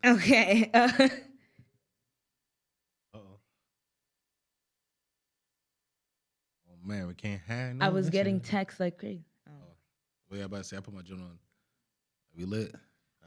Okay. Uh-oh. Oh man, we can't have no. I was getting mention. texts like crazy. Oh. Well, yeah, I'm about to say I put my joint on. We lit.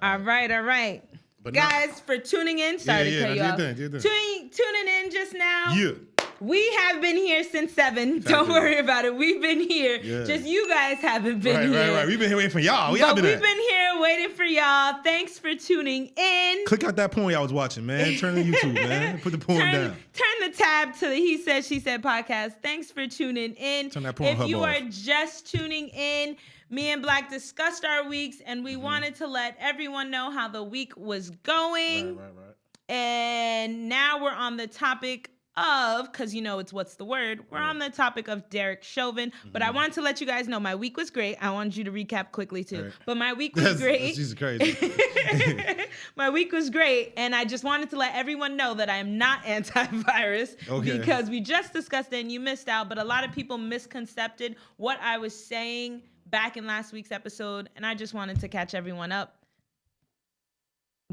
All right. But guys, for tuning in, sorry to cut you off. Tuning in just now. Yeah. We have been here since 7. Don't worry about it. We've been here. Yeah. Just you guys haven't been here. Right. We've been here waiting for y'all. We've been here waiting for y'all. Thanks for tuning in. Click out that porn y'all was watching, man. Turn to YouTube, man. Put the porn down. Turn the tab to the He Said, She Said podcast. Thanks for tuning in. Turn that porn hub you off. are just tuning in, me and Black discussed our weeks, and we wanted to let everyone know how the week was going. Right. And now we're on the topic of, because it's what's the word, we're on the topic of Derek Chauvin, but I wanted to let you guys know my week was great. I wanted you to recap quickly too, but my week was great. That's Jesus crazy. My week was great, and I just wanted to let everyone know that I am not antivirus because we just discussed it and you missed out, but a lot of people misconcepted what I was saying back in last week's episode, and I just wanted to catch everyone up.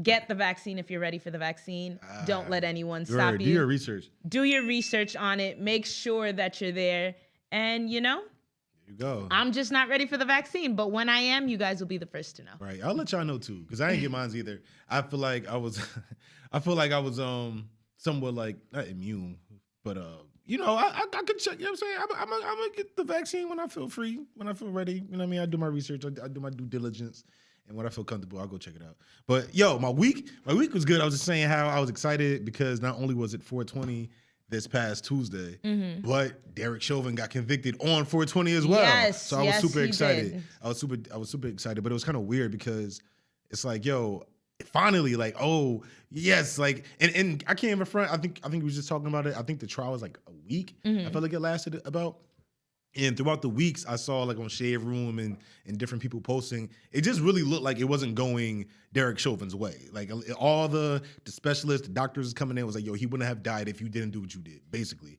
Get the vaccine if you're ready for the vaccine. Don't let anyone stop you. Do your research. Do your research on it. Make sure that you're there. And, there you go. I'm just not ready for the vaccine. But when I am, you guys will be the first to know. Right. I'll let y'all know, too, because I ain't get mine either. I feel like I was somewhat like, not immune, but, I could check. You know what I'm saying? I'm going to get the vaccine when I feel free, when I feel ready. You know what I mean? I do my research. I do my due diligence. And when I feel comfortable, I'll go check it out. But my week was good. I was just saying how I was excited because not only was it 420 this past Tuesday, but Derek Chauvin got convicted on 420 as well. Yes, so I was super excited. Did. I was super excited, but it was kind of weird because it's like, finally, like, oh yes, like, and I can't even front. I think we was just talking about it. I think the trial was like a week. I felt like it lasted about. And throughout the weeks, I saw like on Shade Room and different people posting, it just really looked like it wasn't going Derek Chauvin's way. Like all the specialists, the doctors coming in was like, he wouldn't have died if you didn't do what you did, basically.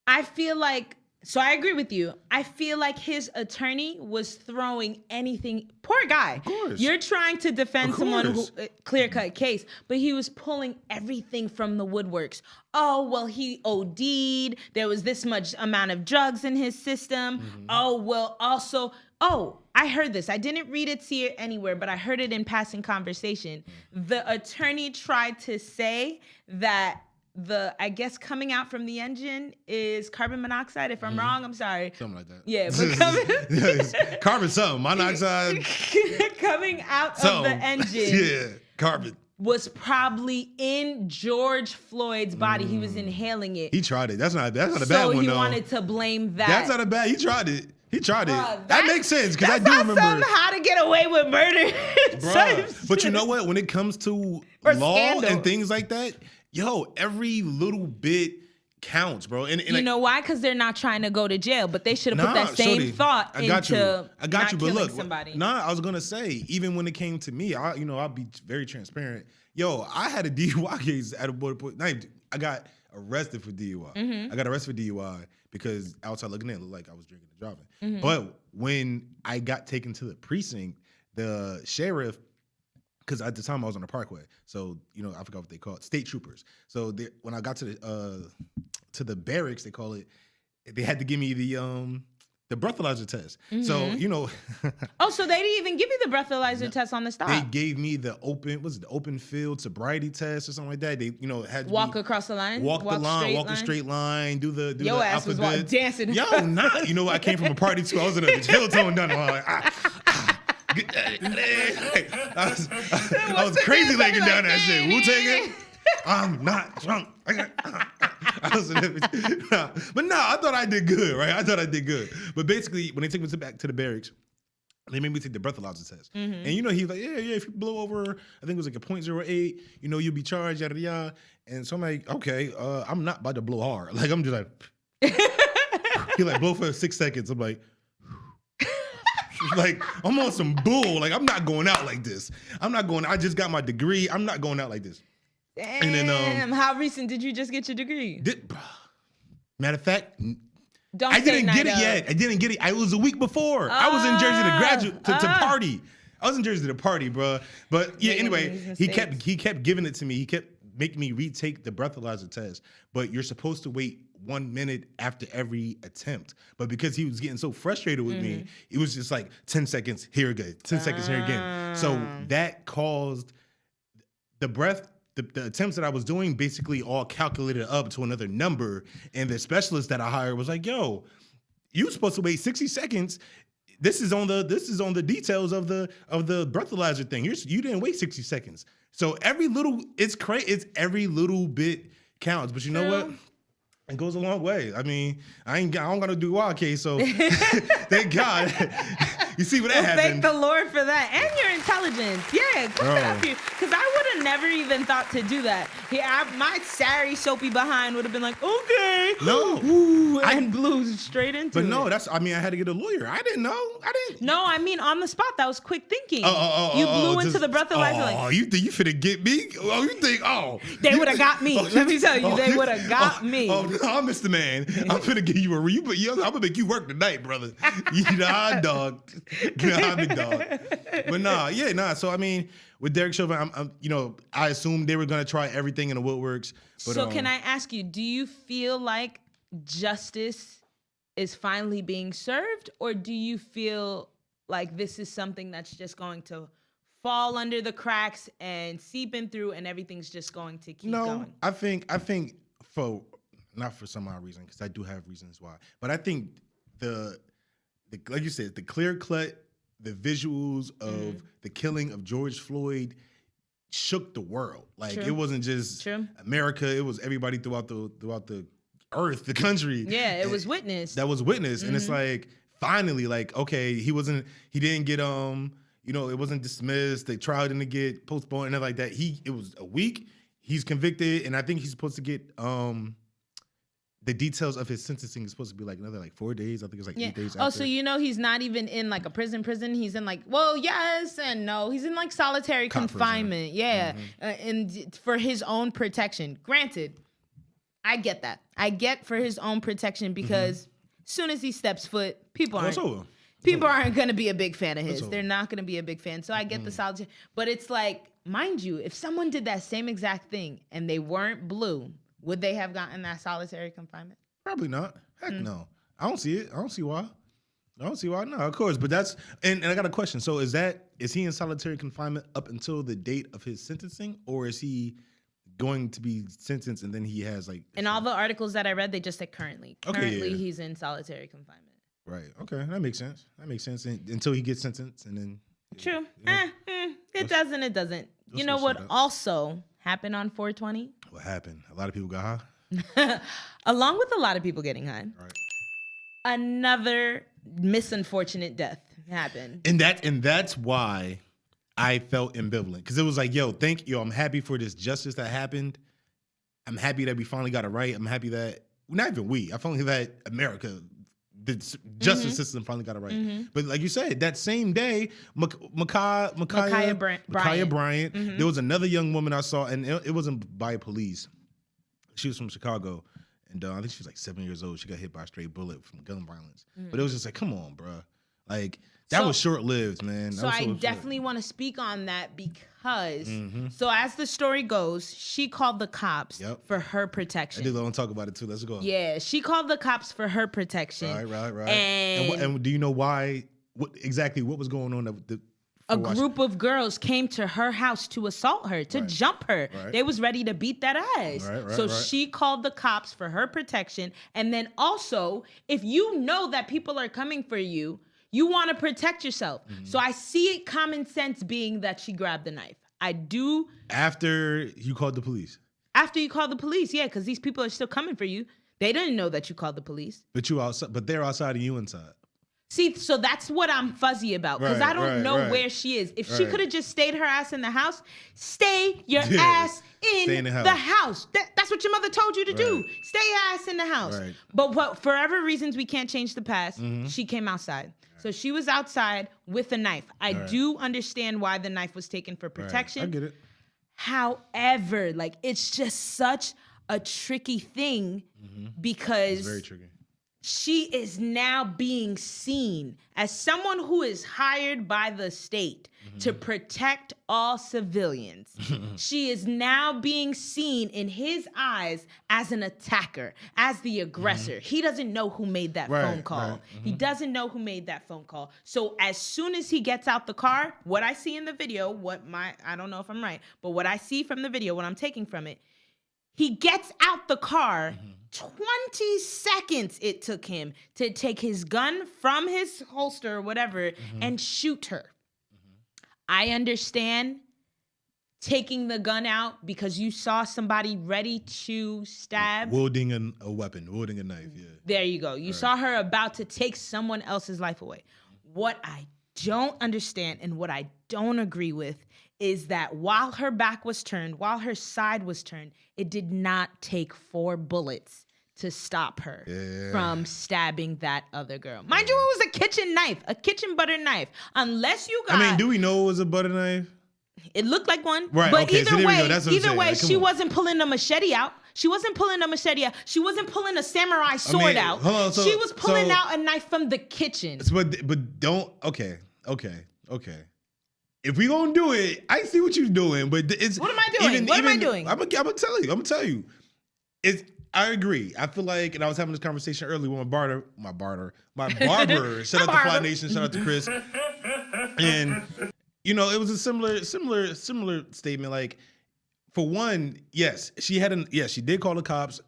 I feel like, so I agree with you. I feel like his attorney was throwing anything. Poor guy. Of course. You're trying to defend someone who clear-cut case, but he was pulling everything from the woodworks. Oh, well, he OD'd. There was this much amount of drugs in his system. Oh, well, also, I heard this. I didn't read it here anywhere, but I heard it in passing conversation. The attorney tried to say that I guess coming out from the engine is carbon monoxide. If I'm wrong, I'm sorry. Something like that. Yeah, but carbon something, monoxide. Coming out of the engine. Carbon. Was probably in George Floyd's body. He was inhaling it. He tried it. That's not a bad one, though. So he wanted to blame that. That's not a bad. He tried it. That makes sense because I do remember. That's how to get away with murder. But you know what? When it comes to law and things like that, every little bit counts, bro. And you know why? Because they're not trying to go to jail, but they should have put that same thought into not killing somebody. I was gonna say, even when it came to me, I'll be very transparent. I had a DUI case at a border point. I got arrested for DUI. I got arrested for DUI because outside looking in, it looked like I was drinking and driving. But when I got taken to the precinct, the sheriff, because at the time I was on the Parkway, so I forgot what they call it, state troopers. So when I got to the barracks, they call it, they had to give me the breathalyzer test. So so they didn't even give you the breathalyzer test on the stop. They gave me the open field sobriety test or something like that. They had to walk across the line, walk a straight line, do the your ass was dancing. I came from a party too. I was in a jail tone done. I was crazy legging down that shit. Wu-Tang. I'm not drunk. I thought I did good, right? I thought I did good. But basically, when they took me back to the barracks, they made me take the breathalyzer test. And he was like, yeah, if you blow over, I think it was like a 0.08, you'll be charged, yada, yada. And so I'm like, okay, I'm not about to blow hard. Like, I'm just like, he like, blow for 6 seconds. I'm like, like, I'm on some bull. Like, I'm not going out like this. I just got my degree. I'm not going out like this. Damn. And then, how recent did you just get your degree? Matter of fact, I didn't get it yet. I didn't get it. It was a week before. I was in Jersey to party. I was in Jersey to the party, bro. But yeah, Making anyway, these he mistakes. kept giving it to me. He kept making me retake the breathalyzer test. But you're supposed to wait 1 minute after every attempt. But because he was getting so frustrated with me, it was just like 10 seconds here again, 10 seconds here again. So that caused the attempts that I was doing basically all calculated up to another number. And the specialist that I hired was like, "Yo, you were supposed to wait 60 seconds. This is on the details of the breathalyzer thing. You didn't wait 60 seconds. So every little it's every little bit counts. But you know what? It goes a long way. I mean, I don't gotta do wild case, so thank God. You see what that happened. Thank the Lord for that. And your intelligence. Yeah, good it up you. Because I would have never even thought to do that. My sorry soapy behind would have been like, okay. No. Ooh, and blew straight into it. But no, I had to get a lawyer. I didn't know. No, I mean, on the spot, that was quick thinking. You blew into the breathalyzer like. Oh, you think you finna get me? Oh, you think, They would have got me. Let me tell you, they would have got me. Oh, no, I'm Mr. Man. I'm finna give you I'm gonna make you work tonight, brother. Dog. Nah, big dog. But So I mean, with Derek Chauvin, I assumed they were gonna try everything in the woodworks. But, so can I ask you, do you feel like justice is finally being served, or do you feel like this is something that's just going to fall under the cracks and seeping through, and everything's just going to keep going? I think for not for some odd reason, because I do have reasons why, but I think the like you said, the clear cut, the visuals of the killing of George Floyd shook the world. Like it wasn't just America; it was everybody throughout the earth, the country. Yeah, it was witnessed. That was witnessed, and it's like finally, like okay, he didn't get it wasn't dismissed. The trial didn't get postponed and everything like that. It was a week. He's convicted, and I think he's supposed to get the details of his sentencing is supposed to be like another 4 days. I think it's 8 days after. Oh, so he's not even in like a prison. He's in yes and no. He's in like solitary confinement. Yeah. And for his own protection. Granted, I get that. I get for his own protection because as soon as he steps foot, people aren't going to be a big fan of his. They're not going to be a big fan. So I get the solitary. But it's like, mind you, if someone did that same exact thing and they weren't blue, would they have gotten that solitary confinement? Probably not. Heck no. I don't see it. I don't see why. No, of course. But that's and I got a question. So is he in solitary confinement up until the date of his sentencing, or is he going to be sentenced and then he has in all the articles that I read, they just said currently. Currently he's in solitary confinement. Right. Okay. That makes sense. Until he gets sentenced and then True. It doesn't. You know what also happened on 420? What happened? A lot of people got high? Along with a lot of people getting high. Right. Another misunfortunate death happened. And that's why I felt ambivalent. Because it was like, I'm happy for this justice that happened. I'm happy that we finally got it right. I'm happy that, not even we, I finally that America, the justice system finally got it right. But like you said, that same day, Ma'Khia Bryant, there was another young woman I saw, and it wasn't by police. She was from Chicago, and I think she was 7 years old. She got hit by a stray bullet from gun violence. But it was just like, come on, bro. That was short-lived, man. So I definitely want to speak on that because, so as the story goes, she called the cops for her protection. I did want to talk about it too. Let's go. Yeah, she called the cops for her protection. Right. And do you know why? What was going on? A group of girls came to her house to assault her, to jump her. Right. They was ready to beat that ass. So she called the cops for her protection. And then also, if you know that people are coming for you, you want to protect yourself. So I see it common sense being that she grabbed the knife. I do. After you called the police? After you called the police, yeah, because these people are still coming for you. They didn't know that you called the police. But they're outside and you inside. See, so that's what I'm fuzzy about, because I don't know where she is. If she could have just stayed her ass in the house, stay your ass in the house. That's what your mother told you to do. Stay your ass in the house. Right. But for whatever reasons we can't change the past, she came outside. So she was outside with a knife. I do understand why the knife was taken for protection. I get it. However, it's just such a tricky thing because it's very tricky. She is now being seen as someone who is hired by the state to protect all civilians. She is now being seen in his eyes as an attacker, as the aggressor. He doesn't know who made that phone call. He doesn't know who made that phone call. So as soon as he gets out the car, what I see in the video, I don't know if I'm right, but what I see from the video, what I'm taking from it, he gets out the car. 20 seconds it took him to take his gun from his holster or whatever and shoot her. I understand taking the gun out because you saw somebody ready to stab. Wielding a weapon, wielding a knife, yeah. There you go. You saw her about to take someone else's life away. What I don't understand and what I don't agree with is that while her back was turned, while her side was turned, it did not take 4 bullets to stop her from stabbing that other girl. Mind you, it was a kitchen knife, a kitchen butter knife. Unless you got... I mean, do we know it was a butter knife? It looked like one. Right, but okay, either so there way, we go. That's what I'm saying. like, Come she on. wasn't pulling a machete out. She wasn't pulling a machete out. She wasn't pulling a samurai sword out. Hold on, she was pulling out a knife from the kitchen. But don't... Okay. If we gonna do it, I see what you're doing, but it's... What am I doing? What am I doing? I'm gonna tell you. I agree. I feel like, and I was having this conversation earlier with my barber. Shout out to Fly Nation. Shout out to Chris. And it was a similar statement. Like, for one, yes, she did call the cops.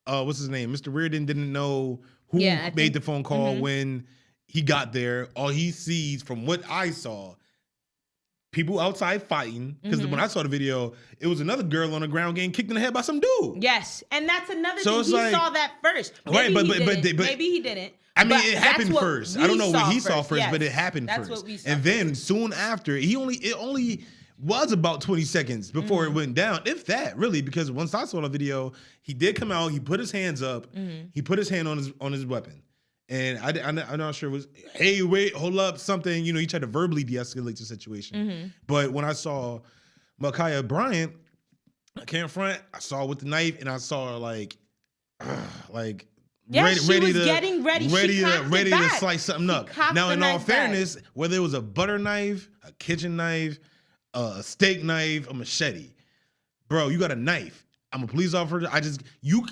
What's his name? Mr. Reardon didn't know who made the phone call when he got there. All he sees, from what I saw, people outside fighting, because when I saw the video, it was another girl on the ground getting kicked in the head by some dude. Yes, and that's another thing. He saw that first. Maybe maybe he didn't. I mean, it happened first. I don't know what he saw first, but it happened first. That's what we saw. And then soon after, it only was about 20 seconds before it went down, if that, really, because once I saw the video, he did come out, he put his hands up, he put his hand on his weapon. And I'm not sure it was, hey, wait, hold up, something. He tried to verbally de-escalate the situation. But when I saw Ma'Khia Bryant, I can't front, I saw her with the knife, and I saw her ready to slice something up. Now, in all fairness, whether it was a butter knife, a kitchen knife, a steak knife, a machete, bro, you got a knife. I'm a police officer.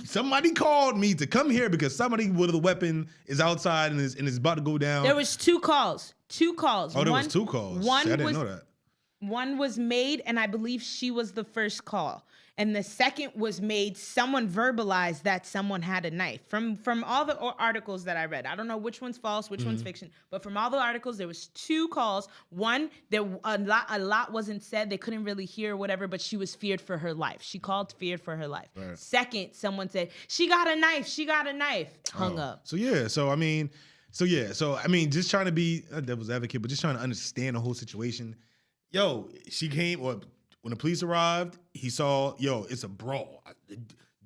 Somebody called me to come here because somebody with a weapon is outside and is about to go down. There was 2 calls. Oh, there was 2 calls. I didn't know that. One was made, and I believe she was the first call. And the second was made, someone verbalized that someone had a knife. From all the articles that I read, I don't know which one's false, which one's fiction, but from all the articles, there was 2 calls. One, a lot wasn't said. They couldn't really hear whatever, but she was feared for her life. She called feared for her life. Right. Second, someone said, she got a knife, hung up. So just trying to be a devil's advocate, but just trying to understand the whole situation. She came, when the police arrived, he saw, it's a brawl.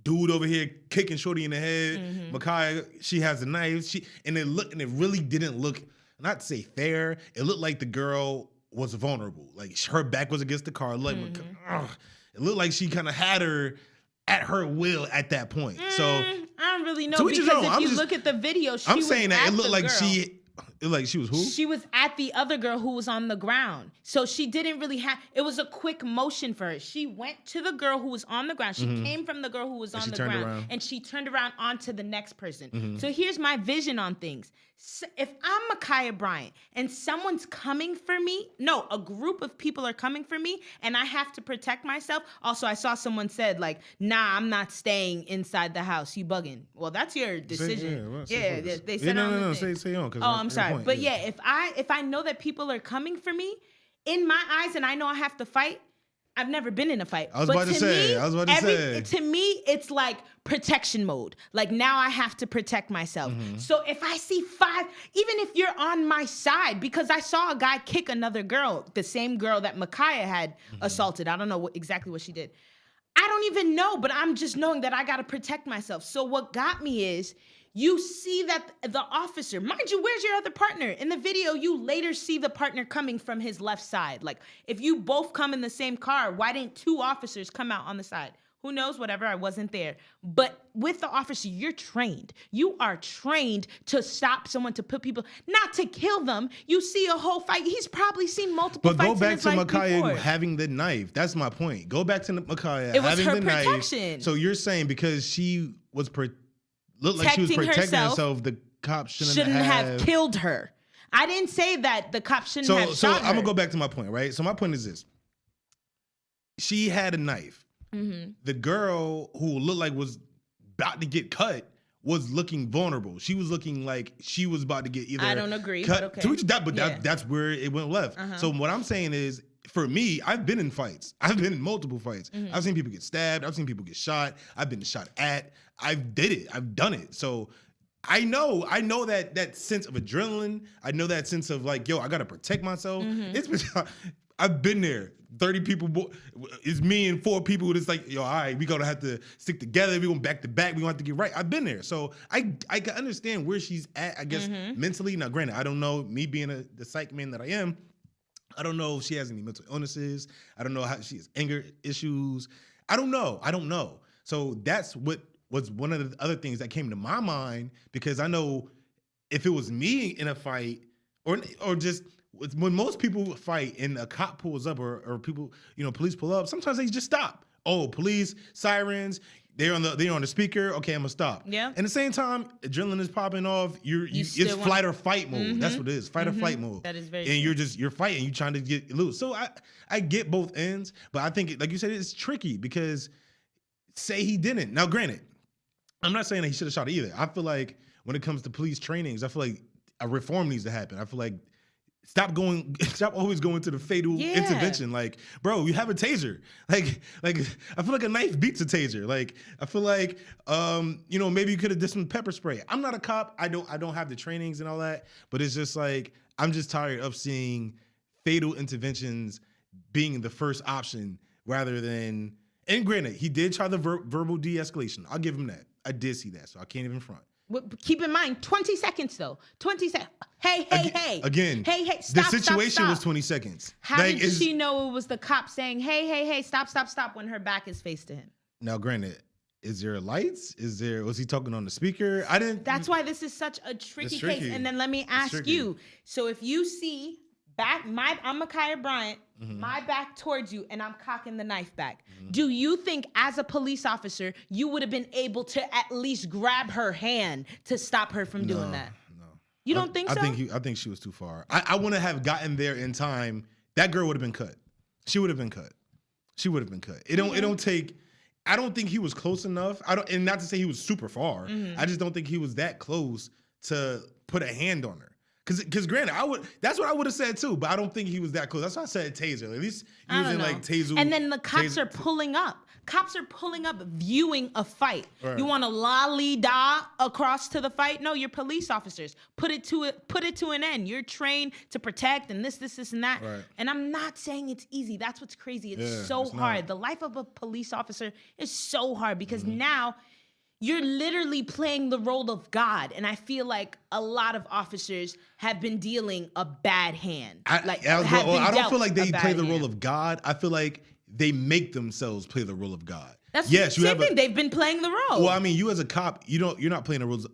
Dude over here kicking Shorty in the head. Ma'Khia, she has a knife. And it really didn't look, not to say fair, it looked like the girl was vulnerable. Like, her back was against the car. It looked like she kind of had her at her will at that point. So I don't really know, because if you look at the video, she was saying that it looked like she was who? She was at the other girl who was on the ground. So she didn't really it was a quick motion for her. She went to the girl who was on the ground. She came from the girl who was on the ground. And she turned around onto the next person. So here's my vision on things. So if I'm Ma'Khia Bryant and someone's coming for me, a group of people are coming for me and I have to protect myself. Also, I saw someone said nah, I'm not staying inside the house. You bugging. Well, that's your decision. They said no, say on. Oh, I'm sorry. But if I know that people are coming for me, in my eyes, and I know I have to fight, I've never been in a fight. I was about to say. To me, it's like protection mode. Like, now I have to protect myself. So if I see 5, even if you're on my side, because I saw a guy kick another girl, the same girl that Ma'Khia had assaulted. I don't know exactly what she did. I don't even know, but I'm just knowing that I got to protect myself. So what got me is, you see that the officer, mind you, where's your other partner? In the video, you later see the partner coming from his left side. Like, if you both come in the same car, why didn't 2 officers come out on the side? Who knows? Whatever. I wasn't there. But with the officer, you're trained. You are trained to stop someone, to put people, not to kill them. You see a whole fight. He's probably seen multiple fights. But go back to Ma'Khia before. having the knife. That's my point. Go back to Ma'Khia having the protection. Knife. So you're saying because she was looked like she was protecting herself, the cops shouldn't have killed her. I didn't say that the cops shouldn't have shot her. So I'm gonna go back to my point, right? So my point is this: she had a knife. Mm-hmm. The girl who looked like was about to get cut was looking vulnerable. She was looking like she was about to get either. I don't agree, cut, but okay. That's where it went left. Uh-huh. So what I'm saying is, for me, I've been in fights. I've been in multiple fights. Mm-hmm. I've seen people get stabbed. I've seen people get shot. I've been shot at. I've did it. I've done it. So I know that sense of adrenaline. I know that sense of like, yo, I gotta protect myself. Mm-hmm. I've been there. 30 people, it's me and 4 people who just like, yo, all right, we gonna have to stick together. We going back to back. We gonna have to get right. I've been there. So I can understand where she's at, I guess, mentally. Now, granted, I don't know, me being the psych man that I am, I don't know if she has any mental illnesses. I don't know how she has anger issues. I don't know. So that's what was one of the other things that came to my mind, because I know if it was me in a fight or just when most people fight and a cop pulls up or people, police pull up, sometimes they just stop. Oh, police, sirens, they're on the speaker. Okay, I'm gonna stop. Yeah. And at the same time, adrenaline is popping off. It's flight or fight mode. Mm-hmm. That's what it is. Fight or flight mode. That is very and true. you're fighting, you're trying to get loose. So I get both ends, but I think, like you said, it's tricky because say he didn't. Now, granted, I'm not saying that he should have shot either. I feel like when it comes to police trainings, I feel like a reform needs to happen. I feel like stop always going to the fatal intervention. Like, bro, you have a taser. Like I feel like a knife beats a taser. Like, I feel like maybe you could have did some pepper spray. I'm not a cop. I don't have the trainings and all that, but it's just like I'm just tired of seeing fatal interventions being the first option rather than. And granted, he did try the verbal de-escalation. I'll give him that. I did see that, so I can't even front. Keep in mind, 20 seconds though. 20 seconds. Hey. Again. Hey. Stop, the situation stop. was 20 seconds. How did she know it was the cop saying, hey, stop when her back is faced to him? Now, granted, is there lights? Was he talking on the speaker? That's why this is such a tricky case. And then let me ask you. So if you see I'm Ma'Khia Bryant, my back towards you, and I'm cocking the knife back. Mm-hmm. Do you think as a police officer, you would have been able to at least grab her hand to stop her from doing that? No. You don't think so? I think she was too far. I wouldn't have gotten there in time. That girl would have been cut. She would have been cut. It don't take. I don't think he was close enough. And not to say he was super far. Mm-hmm. I just don't think he was that close to put a hand on her. Because granted, that's what I would have said too, but I don't think he was that close. That's why I said taser. At least using like taser. And then the cops are pulling up. Cops are pulling up, viewing a fight. Right. You want to lolly-da across to the fight? No, you're police officers. Put it to an end. You're trained to protect and this, and that. Right. And I'm not saying it's easy. That's what's crazy. It's so hard. Not. The life of a police officer is so hard because now you're literally playing the role of God. And I feel like a lot of officers have been dealing a bad hand. I don't feel like they play the role of God. I feel like they make themselves play the role of God. That's the same thing. They've been playing the role. Well, I mean, you as a cop, you're not playing the roles.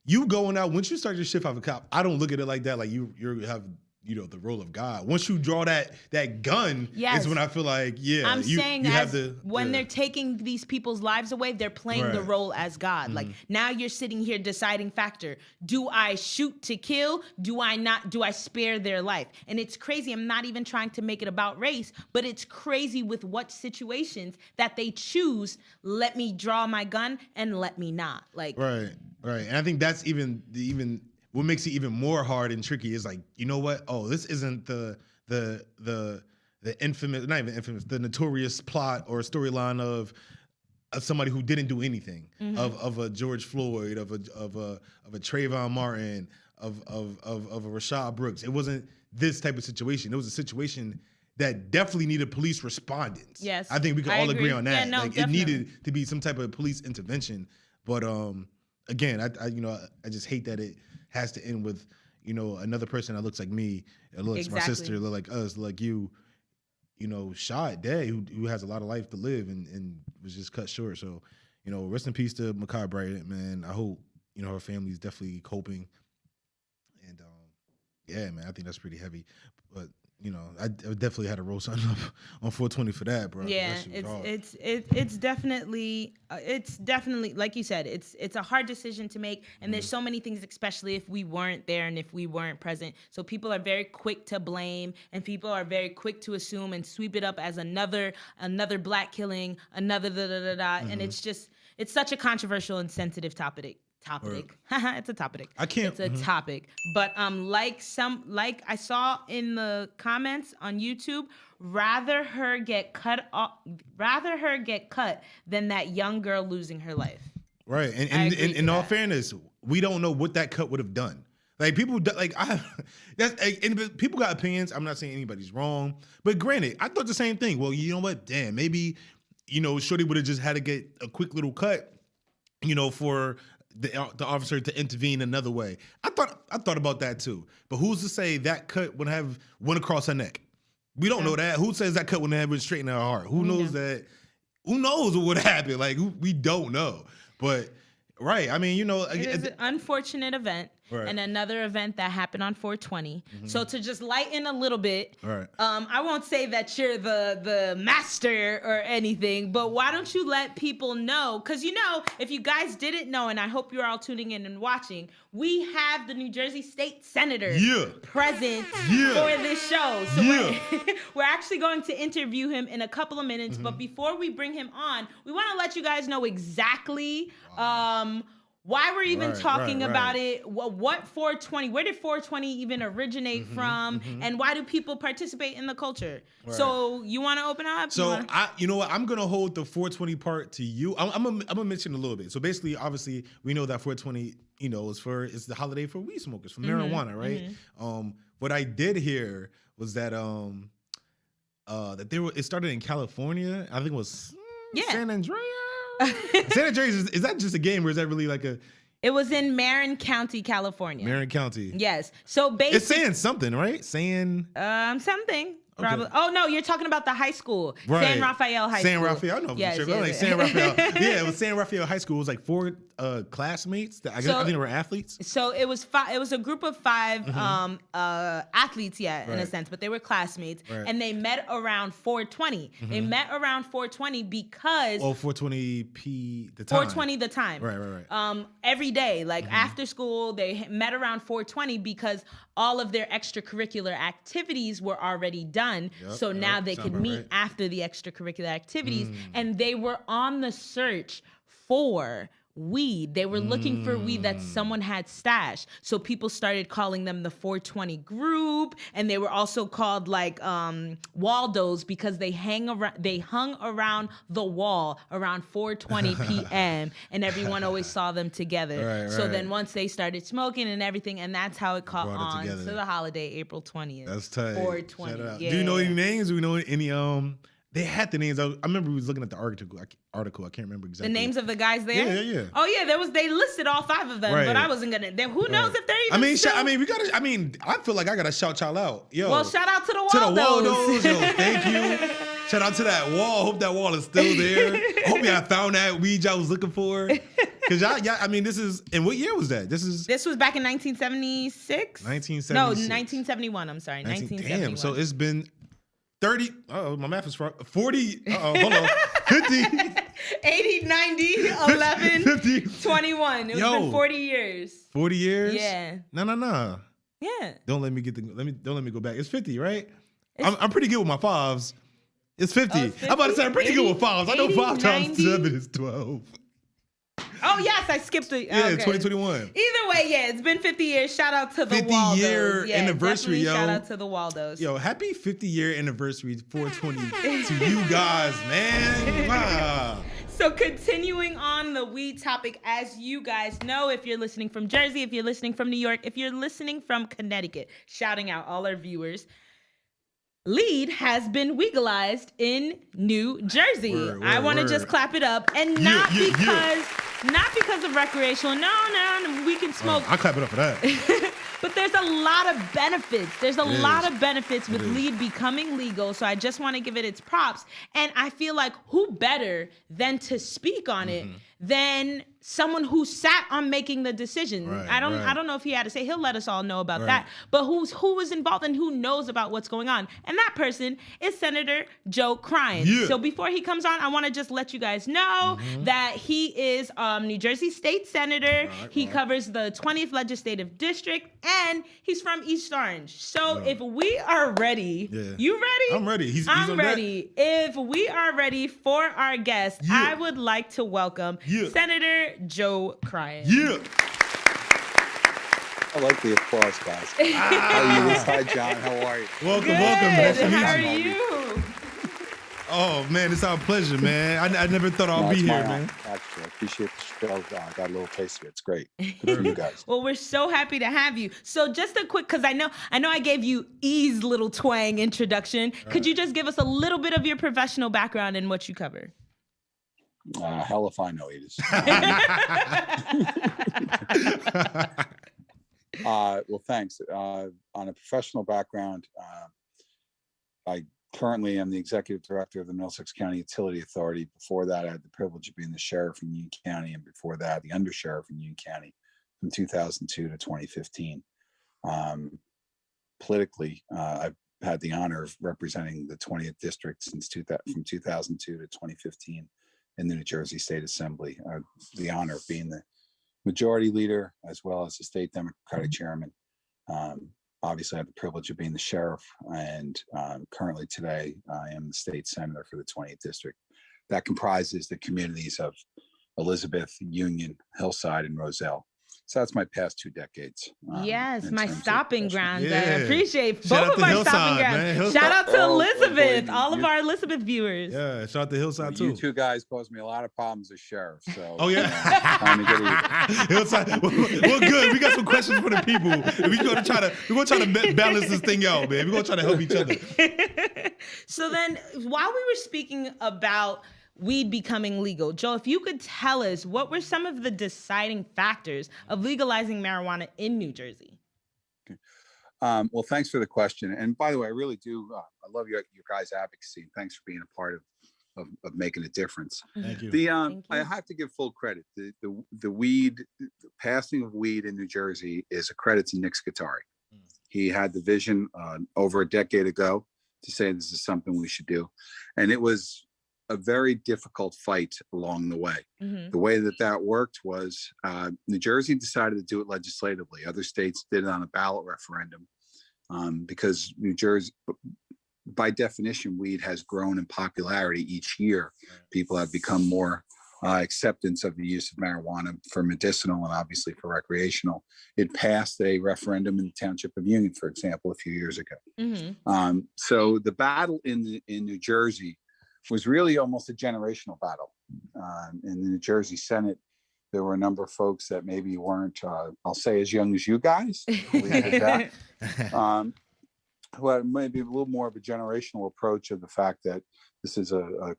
You going out, once you start your shift as a cop, I don't look at it like that. Like you have the role of God. Once you draw that gun, is when I feel like, I'm saying when they're taking these people's lives away, they're playing the role as God. Mm-hmm. Like now you're sitting here deciding factor. Do I shoot to kill? Do I not? Do I spare their life? And it's crazy. I'm not even trying to make it about race, but it's crazy with what situations that they choose. Let me draw my gun and let me not. Like right. And I think that's even what makes it even more hard and tricky is like, you know what? Oh, this isn't the infamous, not even infamous, the notorious plot or storyline of somebody who didn't do anything, of a George Floyd, of a Trayvon Martin, of a Rashad Brooks. It wasn't this type of situation. It was a situation that definitely needed police respondents. Yes, I think we can all agree on that. Yeah, no, it needed to be some type of police intervention. But again, I just hate that it has to end with, another person that looks like me, that looks like my sister, look like us, like you. shot dead, who has a lot of life to live and was just cut short. So, rest in peace to Ma'Khia Bryant, man. I hope, her family's definitely coping. And, yeah, man, I think that's pretty heavy. But, I definitely had to roll something up on 420 for that, bro. Yeah, it's definitely like you said, it's a hard decision to make, and there's so many things, especially if we weren't there and if we weren't present. So people are very quick to blame, and people are very quick to assume and sweep it up as another black killing, another and it's such a controversial and sensitive topic. It's a topic. It's a topic. But like I saw in the comments on YouTube, rather her get cut than that young girl losing her life. Right. And in all fairness, we don't know what that cut would have done. Like people and people got opinions. I'm not saying anybody's wrong, but granted, I thought the same thing. Well, you know what? Damn, maybe Shorty would have just had to get a quick little cut, for the officer to intervene another way. I thought about that too. But who's to say that cut would have went across her neck? We don't know that. Who says that cut wouldn't have went straight in her heart? Who knows that? Who knows what would happen? Like we don't know. But right, I mean, it is an unfortunate event. Right. And another event that happened on 420. So to just lighten a little bit, right. I won't say that you're the master or anything, but why don't you let people know? Because if you guys didn't know, and I hope you're all tuning in and watching, we have the New Jersey State Senator present for this show. So we're actually going to interview him in a couple of minutes, but before we bring him on, we want to let you guys know exactly why we're even talking about it, what 420, where did 420 even originate from, and why do people participate in the culture? Right. So you want to open up? So you know what? I'm going to hold the 420 part to you. I'm going to mention a little bit. So basically, obviously, we know that 420, it's the holiday for weed smokers, for marijuana, right? What I did hear was that it started in California. I think it was San Andreas. San Andreas, is that just a game, or is that really like a... It was in Marin County, California. Marin County. Yes. So basically... It's saying something, right? Saying... Something. Probably. Okay. Oh, no, you're talking about the high school. Right. San Rafael High School. San Rafael, I know. Yes, sure. Like San Rafael. Yeah, it was San Rafael High School. It was like 4 classmates. I think they were athletes. So it was a group of 5 athletes, in a sense, but they were classmates. Right. And they met around 420. They met around 420 because... Oh, 420 the time. 420 the time. Right. Every day, like after school, they met around 420 because all of their extracurricular activities were already done. So now they could meet after the extracurricular activities, and they were on the search for weed. They were looking for weed that someone had stashed. So people started calling them the 420 group, and they were also called like Waldos because they hung around the wall around 4:20 p.m. and everyone always saw them together. So then once they started smoking and everything, and that's how it caught on to the holiday, April 20th. That's tight. 420. Yeah. Do you know any names? Do we know any They had the names. I remember we was looking at the article. I can't remember exactly. The names of the guys there? Yeah. Oh yeah, they listed all 5 of them, but I wasn't gonna. Who knows if they're even I feel like I gotta shout y'all out. Yo. Well, shout out to the Waldos. Yo, thank you. Shout out to that wall. Hope that wall is still there. Hope y'all found that weed y'all was looking for. Cause this is, and what year was that? This was back in 1976? 1976. No, 1971. I'm sorry, 1971. Damn, so it's been 30, my math is 40, hold on, 50. 80, 90, 11, 50. 21. It's been 40 years. 40 years? Yeah. No. Yeah. Don't let me go back. It's 50, right? I'm pretty good with my fives. It's 50. 50. I'm about to say I'm pretty 80, good with fives. 80, I know 5 times 7 is 12. Oh, yes, I skipped it. Yeah, okay. 2021. Either way, it's been 50 years. Shout out to the 50 year anniversary, yo. Shout out to the Waldos. Yo, happy 50-year anniversary, 420 to you guys, man. Wow. So continuing on the weed topic, as you guys know, if you're listening from Jersey, if you're listening from New York, if you're listening from Connecticut, shouting out all our viewers, lead has been legalized in New Jersey. I want to just clap it up, and not because of recreational. No, we can smoke. I'll clap it up for that. But there's a lot of benefits. There's a lot of benefits with weed becoming legal. So I just want to give it its props. And I feel like who better than to speak on it than someone who sat on making the decision. I don't know if he had to say. He'll let us all know about that. But who was involved and who knows about what's going on. And that person is Senator Joe Cryan. Yeah. So before he comes on, I want to just let you guys know that he is New Jersey State Senator. He covers the 20th Legislative District, and he's from East Orange. So if we are ready, you ready? I'm ready. He's I'm ready. If we are ready for our guest, I would like to welcome Senator Joe Cryan. Yeah. I like the applause, guys. How are you? Hi, John. How are you? Welcome. Good. Nice to meet How you. are you? Oh, man, it's our pleasure, man. I never thought I'd be here, man. Actually, I appreciate the show. I got a little taste of it. It's great. Good for you guys. Well, we're so happy to have you. So just a quick, because I know I gave you E's little twang introduction. Could you just give us a little bit of your professional background and what you cover? Hell if I know, Edith. Well, thanks. On a professional background, I currently am the executive director of the Middlesex County Utility Authority. Before that, I had the privilege of being the sheriff in Union County, and before that, the undersheriff in Union County from 2002 to 2015. Politically, I've had the honor of representing the 20th district from 2002 to 2015 in the New Jersey State Assembly. The honor of being the majority leader as well as the state Democratic chairman. Obviously, I have the privilege of being the sheriff, and currently today I am the state senator for the 20th district. That comprises the communities of Elizabeth, Union, Hillside, and Roselle. So that's my past 2 decades. Yes, my stopping grounds. Yeah. I appreciate Shout both of out our to stopping Hillside, grounds. man. Shout out to Elizabeth, boy, all of our Elizabeth viewers. Yeah, shout out to Hillside, too. You two guys caused me a lot of problems as sheriff. So, Oh, yeah. time to get even. Hillside, we're good. We got some questions for the people. We're gonna try to balance this thing out, man. We're gonna try to help each other. So then, while we were speaking about weed becoming legal, Joe, if you could tell us what were some of the deciding factors of legalizing marijuana in New Jersey? Okay. Well, thanks for the question. And by the way, I really do. I love your guys' advocacy. Thanks for being a part of making a difference. Thank you. Thank you. I have to give full credit. The weed, the passing of weed in New Jersey is a credit to Nick Scutari. He had the vision over a decade ago to say this is something we should do, and it was a very difficult fight along the way. The way that worked was New Jersey decided to do it legislatively. Other states did it on a ballot referendum because New Jersey, by definition, weed has grown in popularity each year. People have become more acceptance of the use of marijuana for medicinal and obviously for recreational. It passed a referendum in the Township of Union, for example, a few years ago. So the battle in New Jersey was really almost a generational battle. In the New Jersey Senate, there were a number of folks that maybe weren't, I'll say, as young as you guys, who had maybe a little more of a generational approach of the fact that this is a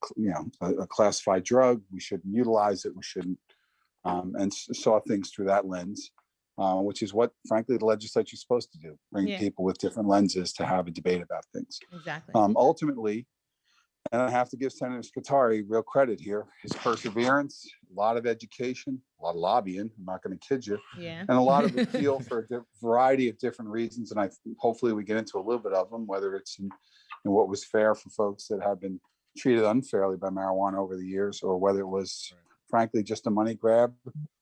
classified drug. We shouldn't utilize it. We shouldn't, and saw things through that lens, which is what, frankly, the legislature is supposed to do: bring people with different lenses to have a debate about things. Exactly. Ultimately. And I have to give Senator Scutari real credit here. His perseverance, a lot of education, a lot of lobbying, I'm not going to kid you, and a lot of appeal for a variety of different reasons. And hopefully we get into a little bit of them, whether it's in what was fair for folks that have been treated unfairly by marijuana over the years, or whether it was, frankly, just a money grab,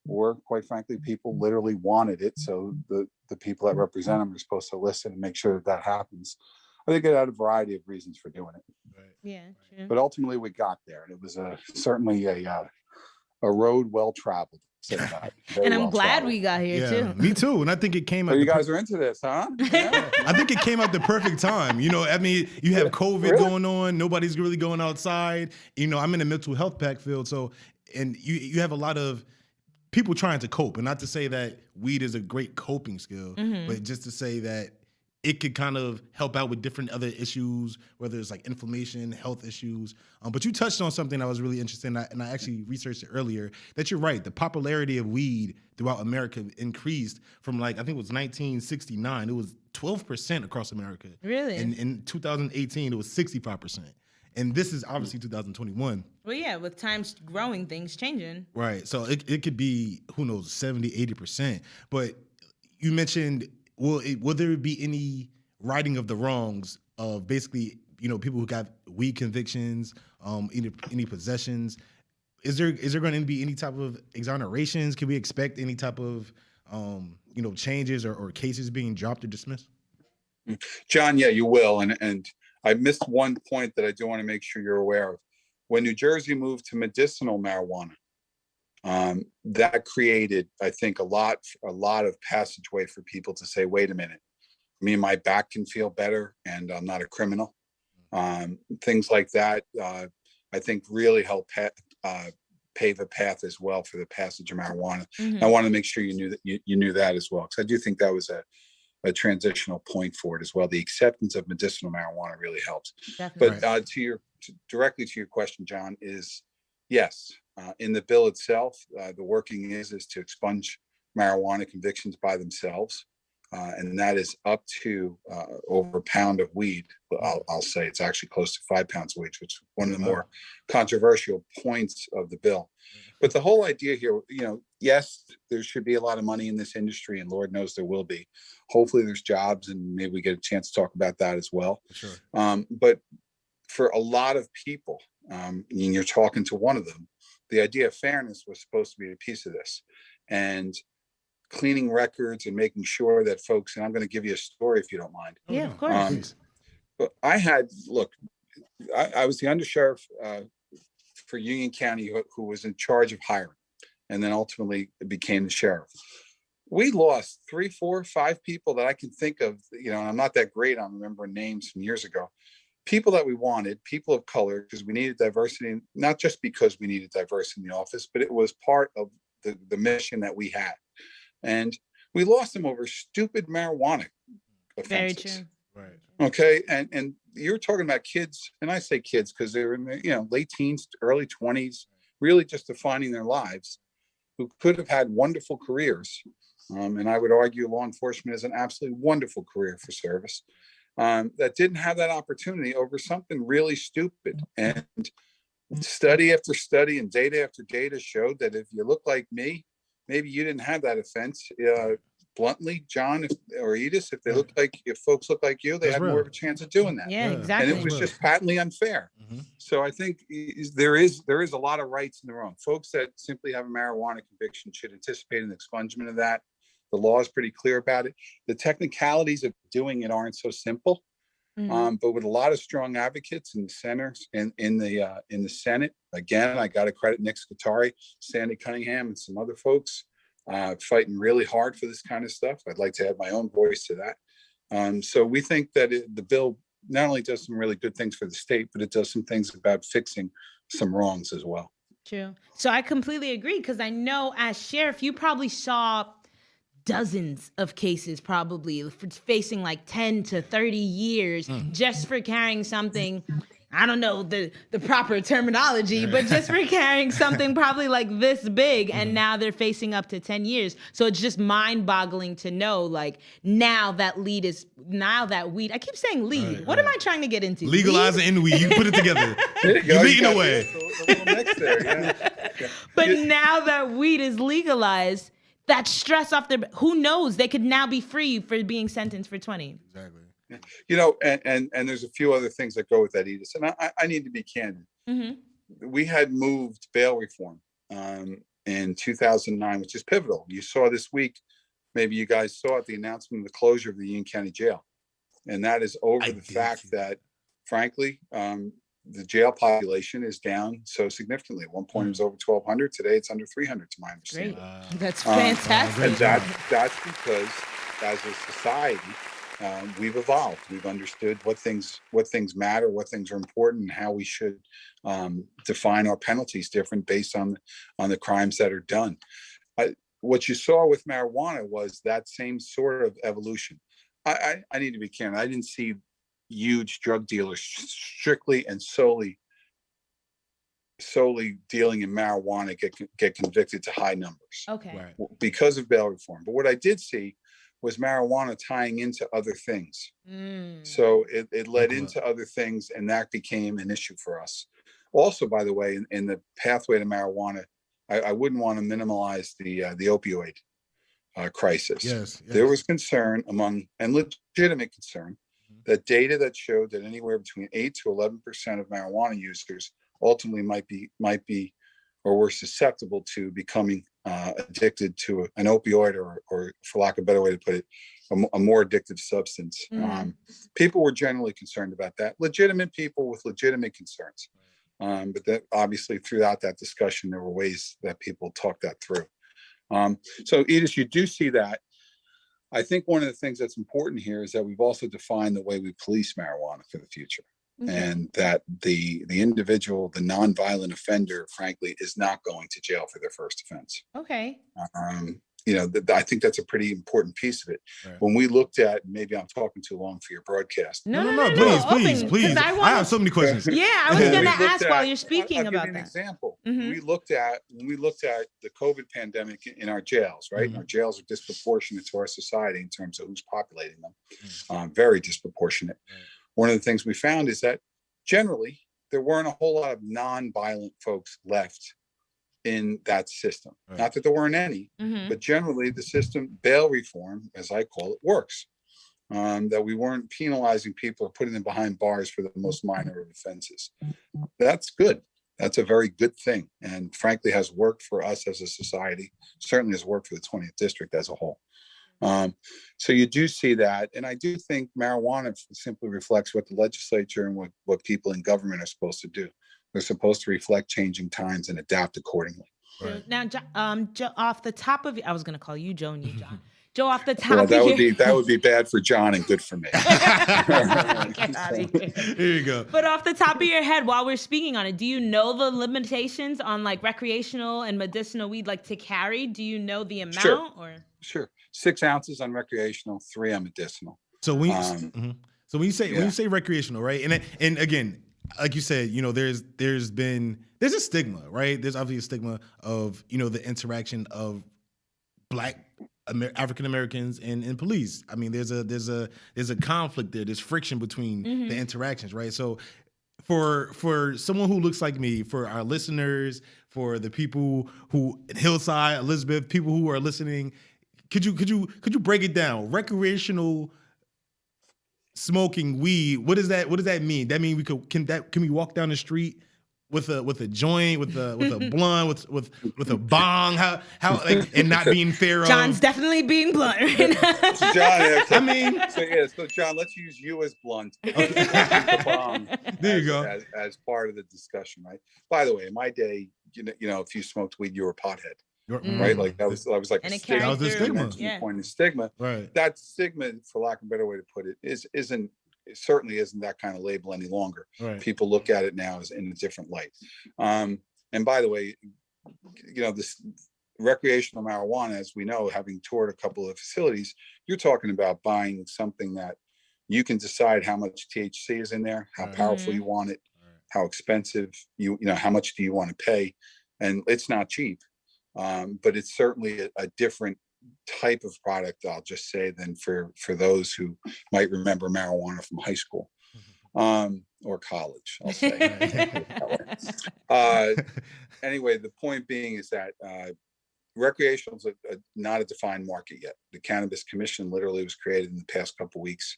or quite frankly, people literally wanted it. So the people that represent them are supposed to listen and make sure that happens. I think it had a variety of reasons for doing it. Yeah, true. But ultimately we got there, and it was certainly a road well traveled. And I'm glad we got here too. Me too. And I think it came out. So you guys are into this, huh? Yeah. I think it came out the perfect time. I mean, you have COVID going on. Nobody's really going outside. I'm in the mental health pack field. So, and you have a lot of people trying to cope, and not to say that weed is a great coping skill, but just to say that it could kind of help out with different other issues, whether it's like inflammation, health issues. But you touched on something that was really interesting, and I actually researched it earlier, that you're right. The popularity of weed throughout America increased from like, I think it was 1969. It was 12% across America. Really? And in 2018, it was 65%. And this is obviously 2021. Well, yeah, with times growing, things changing. Right. So it could be, who knows, 70, 80%. But you mentioned, will there be any righting of the wrongs of basically, people who got weed convictions, any possessions? Is there going to be any type of exonerations? Can we expect any type of, changes or cases being dropped or dismissed? John, yeah, you will. And I missed one point that I do want to make sure you're aware of. When New Jersey moved to medicinal marijuana, that created, I think, a lot of passageway for people to say, wait a minute, me and my back can feel better and I'm not a criminal. Things like that, I think really help pave a path as well for the passage of marijuana. I want to make sure you knew that you knew that as well, because I do think that was a transitional point for it as well. The acceptance of medicinal marijuana really helps. Definitely. But directly to your question, John, is yes, in the bill itself, the working is to expunge marijuana convictions by themselves. And that is up to over a pound of weed. I'll say it's actually close to 5 pounds of weed, which is one of the more controversial points of the bill. But the whole idea here, yes, there should be a lot of money in this industry, and Lord knows there will be. Hopefully there's jobs, and maybe we get a chance to talk about that as well. For sure. But for a lot of people, and you're talking to one of them, the idea of fairness was supposed to be a piece of this. And cleaning records and making sure that folks, and I'm going to give you a story if you don't mind. Yeah, of course. But I was the undersheriff for Union County who was in charge of hiring, and then ultimately became the sheriff. We lost 3, 4, 5 people that I can think of, and I'm not that great on remembering names from years ago. People that we wanted, people of color, because we needed diversity, not just because we needed diversity in the office, but it was part of the mission that we had. And we lost them over stupid marijuana offenses. Very true. Right. Okay. And you're talking about kids, and I say kids because they're in their, late teens, early 20s, really just defining their lives, who could have had wonderful careers. And I would argue law enforcement is an absolutely wonderful career for service, that didn't have that opportunity over something really stupid. And study after study and data after data showed that if you look like me, maybe you didn't have that offense. Bluntly, John or Edith, if folks look like you, they had more of a chance of doing that. Yeah, exactly. And it was just patently unfair. Mm-hmm. So I think there is a lot of rights in the wrong. Folks that simply have a marijuana conviction should anticipate an expungement of that. The law is pretty clear about it. The technicalities of doing it aren't so simple. Mm-hmm. But with a lot of strong advocates in the centers and in the Senate, again, I got to credit Nick Scutari, Sandy Cunningham, and some other folks fighting really hard for this kind of stuff. I'd like to add my own voice to that. So we think that the bill not only does some really good things for the state, but it does some things about fixing some wrongs as well. True. So I completely agree, because I know as sheriff, you probably saw dozens of cases probably facing like 10 to 30 years just for carrying something. I don't know the proper terminology, but just for carrying something probably like this big, and now they're facing up to 10 years. So it's just mind-boggling to know, like, now that weed, I keep saying lead. Right, what am I trying to get into? Legalizing and weed, you put it together. There you go. You're leading away. A little mix there, yeah. But now that weed is legalized, that stress off their, who knows, they could now be free for being sentenced for 20. Exactly. And there's a few other things that go with that, Edith. And I need to be candid. Mm-hmm. We had moved bail reform in 2009, which is pivotal. You saw this week, maybe you guys saw it, the announcement of the closure of the Union County Jail. And that is over the fact that, frankly, the jail population is down so significantly. At one point, it was over 1,200. Today, it's under 300, to my understanding. That's fantastic. And that's because, as a society, we've evolved. We've understood what things matter, what things are important, and how we should define our penalties different based on the crimes that are done. What you saw with marijuana was that same sort of evolution. I need to be candid. I didn't see huge drug dealers strictly and solely dealing in marijuana get convicted to high numbers. Okay. Right. Because of bail reform. But what I did see was marijuana tying into other things. So it led into other things, and that became an issue for us. Also, by the way, in the pathway to marijuana, I wouldn't want to minimize the opioid crisis. Yes. There was concern and legitimate concern, that data that showed that anywhere between 8 to 11% of marijuana users ultimately might be or were susceptible to becoming addicted to an opioid, or for lack of a better way to put it, a more addictive substance. People were generally concerned about that. Legitimate people with legitimate concerns. But that obviously throughout that discussion, there were ways that people talked that through. So Edith, you do see that. I think one of the things that's important here is that we've also defined the way we police marijuana for the future. And that the individual, the nonviolent offender, frankly, is not going to jail for their first offense. Okay. I think that's a pretty important piece of it. Right. When we looked at, maybe I'm talking too long for your broadcast. No, please. I have so many questions. Yeah, I was going to ask while you're speaking about that. I'll give you an example. When we looked at the COVID pandemic in our jails, right? And our jails are disproportionate to our society in terms of who's populating them. Very disproportionate. One of the things we found is that generally there weren't a whole lot of non-violent folks left in that system. Right. Not that there weren't any, but generally the system, bail reform, as I call it, works. That we weren't penalizing people or putting them behind bars for the most minor of offenses. That's good. That's a very good thing. And frankly, has worked for us as a society, certainly has worked for the 20th district as a whole. So you do see that. And I do think marijuana simply reflects what the legislature and what people in government are supposed to do. They're supposed to reflect changing times and adapt accordingly. Right. Now, Joe, off the top of, I was going to call you Joe and you John. Joe, off the top that would be bad for John and good for me. Get out of here. Here you go. But off the top of your head, while we're speaking on it, do you know the limitations on like recreational and medicinal weed, like to carry? Do you know the amount? Sure. 6 ounces on recreational, 3 on medicinal. So when you say recreational, right? And again, like you said, there's a stigma, right? There's obviously a stigma of the interaction of Black African Americans and police. I mean, there's a conflict there. There's friction between the interactions, right? So for someone who looks like me, for our listeners, for the people who Hillside, Elizabeth, people who are listening, could you break it down? Recreational smoking weed, what does that mean? That mean can we walk down the street with a joint, with a blunt, with a bong, how and not being fair? John's definitely being blunt right now. John, so John, let's use you as blunt. Okay. The bong there you go. As part of the discussion, right? By the way, in my day, if you smoked weed, you were a pothead. Right, like that was like a stigma. That was the stigma. Point of stigma. Right. That stigma, for lack of a better way to put it, certainly isn't that kind of label any longer. Right. People look at it now as in a different light. And by the way, this recreational marijuana, as we know, having toured a couple of facilities, you're talking about buying something that you can decide how much THC is in there, how powerful you want it, how expensive how much do you want to pay, and it's not cheap. But it's certainly a different type of product, I'll just say, than for those who might remember marijuana from high school or college, I'll say. Anyway, the point being is that recreational is not a defined market yet. The Cannabis Commission literally was created in the past couple of weeks.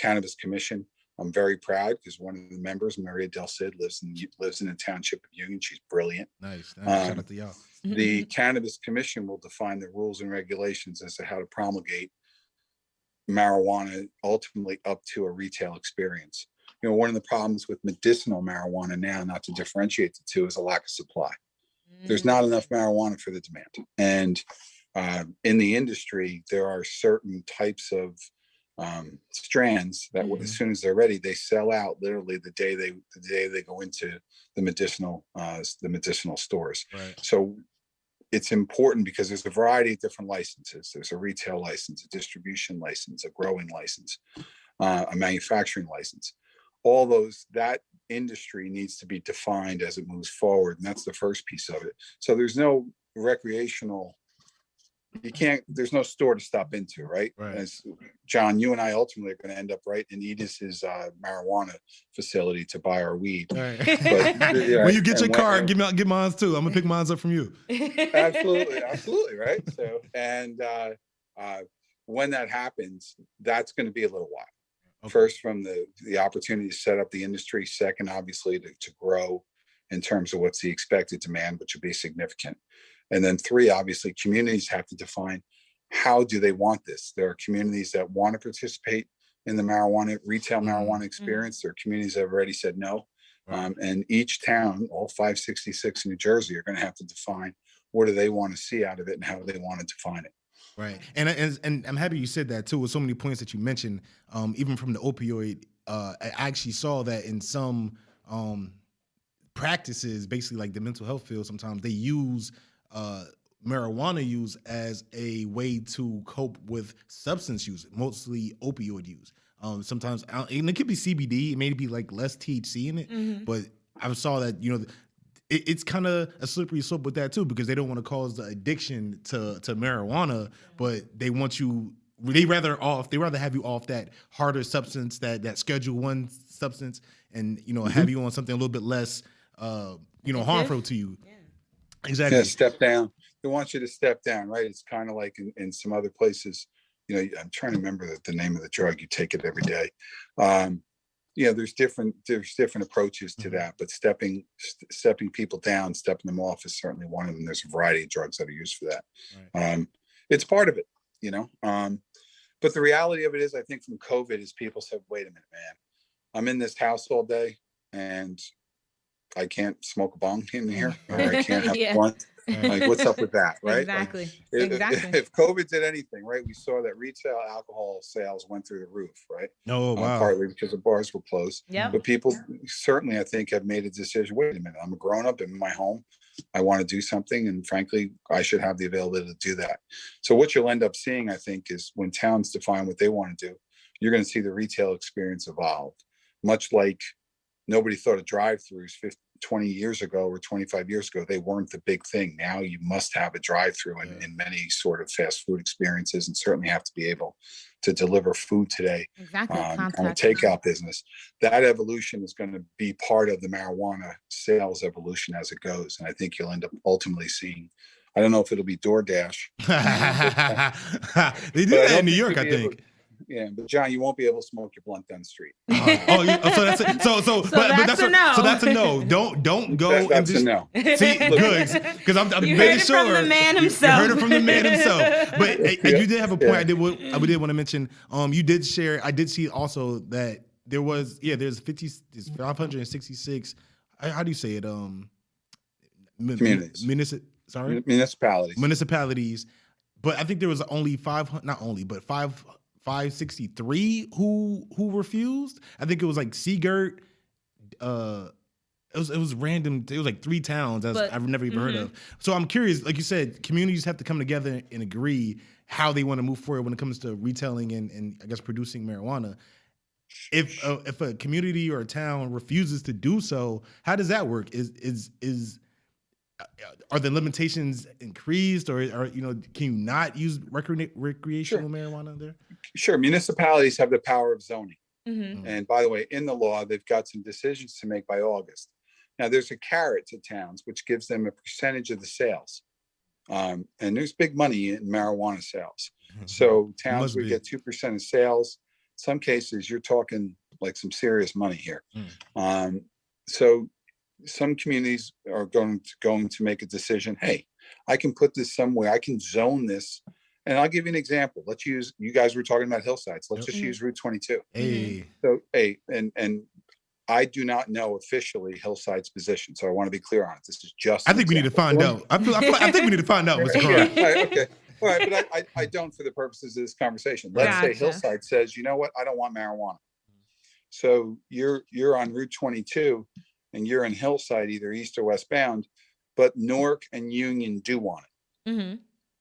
Cannabis Commission, I'm very proud because one of the members, Maria Del Cid, lives in the township of Union. She's brilliant. Nice. Shout out to y'all. The Cannabis Commission will define the rules and regulations as to how to promulgate marijuana ultimately up to a retail experience. One of the problems with medicinal marijuana now, not to differentiate the two, is a lack of supply. There's not enough marijuana for the demand. And in the industry, there are certain types of strands that as soon as they're ready, they sell out literally the day they go into the medicinal stores. Right. So it's important because there's a variety of different licenses. There's a retail license, a distribution license, a growing license, a manufacturing license. All those, that industry needs to be defined as it moves forward. And that's the first piece of it. So there's no recreational, there's no store to stop into, right? As John, you and I ultimately are going to end up right in Edis's marijuana facility to buy our weed. Right. But, when you get your card, get mine too. I'm gonna pick mine up from you. Absolutely, right? So, and when that happens, that's going to be a little while. Okay. First, from the opportunity to set up the industry. Second, obviously, to grow in terms of what's the expected demand, which would be significant. And then three, obviously, communities have to define how do they want this. There are communities that want to participate in the retail marijuana experience. There are communities that have already said no. And each town, all 566 in New Jersey, are going to have to define what do they want to see out of it and how they want to define it. Right. And I'm happy you said that too, with so many points that you mentioned, even from the opioid. I actually saw that in some practices, basically like the mental health field, sometimes they use marijuana use as a way to cope with substance use, mostly opioid use. Sometimes, and it could be CBD, it may be like less THC in it, but I saw that, it's kind of a slippery slope with that too, because they don't want to cause the addiction to marijuana, but they want you, they rather have you off that harder substance, that Schedule 1 substance, and, have you on something a little bit less, harmful to you. Yeah. Exactly. Yeah, step down. They want you to step down, right? It's kind of like in some other places, I'm trying to remember the name of the drug. You take it every day. There's different approaches to that, but stepping people down, stepping them off is certainly one of them. There's a variety of drugs that are used for that. Right. It's part of it, but the reality of it is, I think from COVID is people said, wait a minute, man, I'm in this house all day and I can't smoke a bong in here, or I can't have one. Like, what's up with that, right? Exactly. Like, if COVID did anything, right, we saw that retail alcohol sales went through the roof, right? Oh, wow. Partly because the bars were closed. Yeah. But people certainly, I think, have made a decision. Wait a minute, I'm a grown up in my home. I want to do something, and frankly, I should have the availability to do that. So what you'll end up seeing, I think, is when towns define what they want to do, you're going to see the retail experience evolve, much like nobody thought of drive-throughs 20 years ago or 25 years ago. They weren't the big thing. Now you must have a drive-through in many sort of fast food experiences, and certainly have to be able to deliver food today. Exactly. On a takeout business. That evolution is going to be part of the marijuana sales evolution as it goes. And I think you'll end up ultimately seeing, I don't know if it'll be DoorDash. They do that in New York, I think. Yeah, but John, you won't be able to smoke your blunt down the street. So that's a, so that's a no. Don't go. That's a no. See, good, because I'm making sure. You heard it from the man himself. You heard it from the man himself. But you did have a point. I did want to mention. You did share. I did see also that there's 566. How do you say it? Communities. Municipalities. But I think there was only 563 who refused. I think it was like Seagirt. It was random. It was like 3 towns I've never even heard of. So I'm curious, like you said, communities have to come together and agree how they want to move forward when it comes to retailing and I guess producing marijuana. If a community or a town refuses to do so, how does that work? Are the limitations increased, or can you not use recreational marijuana there? Sure. Municipalities have the power of zoning. Mm-hmm. And by the way, in the law, they've got some decisions to make by August. Now, there's a carrot to towns, which gives them a percentage of the sales. And there's big money in marijuana sales. Mm-hmm. So towns would get 2% of sales. Some cases, you're talking like some serious money here. Mm. So some communities are going to make a decision. Hey, I can put this somewhere. I can zone this. And I'll give you an example. Let's use, you guys were talking about hillsides. Let's just use Route 22. Hey. So, and I do not know officially Hillside's position. So I want to be clear on it. This is just, I think we need to find out. I think we need to find out, Mr. Cryan. Okay. All right. But I don't for the purposes of this conversation. Let's say Hillside says, you know what? I don't want marijuana. So you're on Route 22 and you're in Hillside, either east or westbound, but Newark and Union do want it.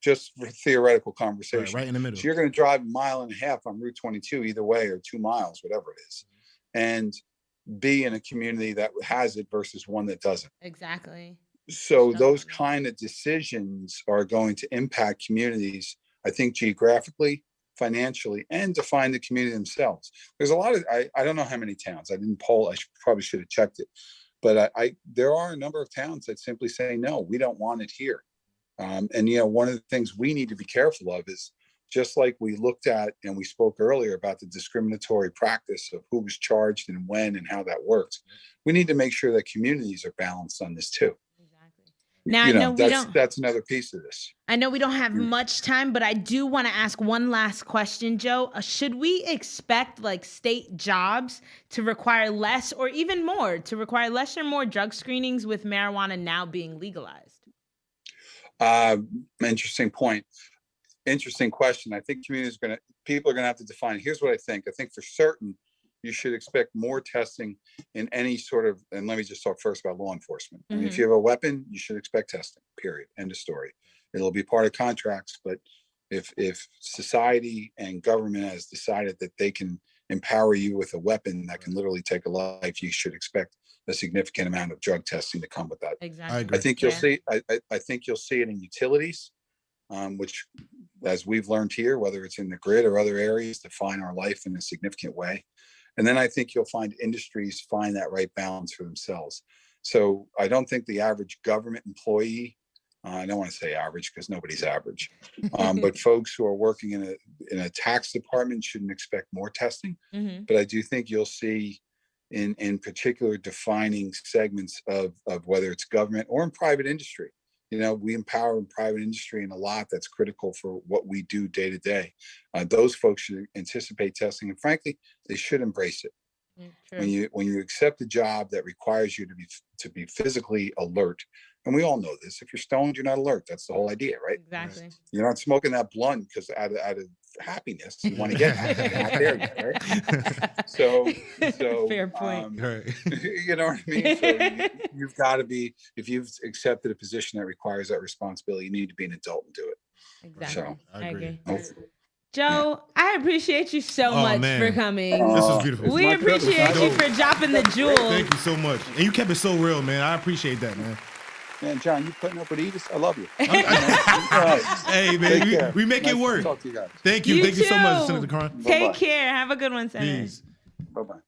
Just for theoretical conversation. Right in the middle. So you're going to drive 1.5 miles on Route 22 either way, or 2 miles, whatever it is, and be in a community that has it versus one that doesn't. Exactly. So those kind of decisions are going to impact communities, I think, geographically, financially, and define the community themselves. There's a lot of, I don't know how many towns, I didn't poll, probably should have checked it, but there are a number of towns that simply say, no, we don't want it here. And, one of the things we need to be careful of is, just like we looked at and we spoke earlier about the discriminatory practice of who was charged and when and how that works, we need to make sure that communities are balanced on this too. Now, I know that's another piece of this. I know we don't have much time, but I do want to ask one last question, Joe. Should we expect like state jobs to require less or even more, to require less or more drug screenings with marijuana now being legalized? Interesting point. Interesting question. I think people are going to have to define. Here's what I think. I think for certain, you should expect more testing in any sort of, and let me just talk first about law enforcement. I mean, if you have a weapon, you should expect testing, period. End of story. It'll be part of contracts, but if society and government has decided that they can empower you with a weapon that can literally take a life, you should expect a significant amount of drug testing to come with that. Exactly. I agree. I think you'll see, I think you'll see it in utilities, which, as we've learned here, whether it's in the grid or other areas, define our life in a significant way. And then I think you'll find industries find that right balance for themselves. So I don't think the average government employee, I don't want to say average because nobody's average, but folks who are working in a tax department shouldn't expect more testing. But I do think you'll see in particular defining segments of whether it's government or in private industry. We empower in private industry in a lot that's critical for what we do day to day. Those folks should anticipate testing, and frankly, they should embrace it. When you accept a job that requires you to be physically alert, and we all know this, if you're stoned, you're not alert. That's the whole idea, right? Exactly. You're not smoking that blunt because out of happiness, you want to get it. You're not there yet, right? So fair point. You know what I mean? So you've got to be, if you've accepted a position that requires that responsibility, you need to be an adult and do it. Exactly. So, I agree. Hopefully. Joe, I appreciate you so much for coming. This was beautiful. We appreciate you for dropping the jewels. Thank you so much. And you kept it so real, man. I appreciate that, man. Man, John, you putting up with Edith? I love you. Hey, man, we make it work. To talk to you guys. Thank you. Thank you so much, Senator Cryan. Take care. Have a good one, Senator. Peace. Bye-bye.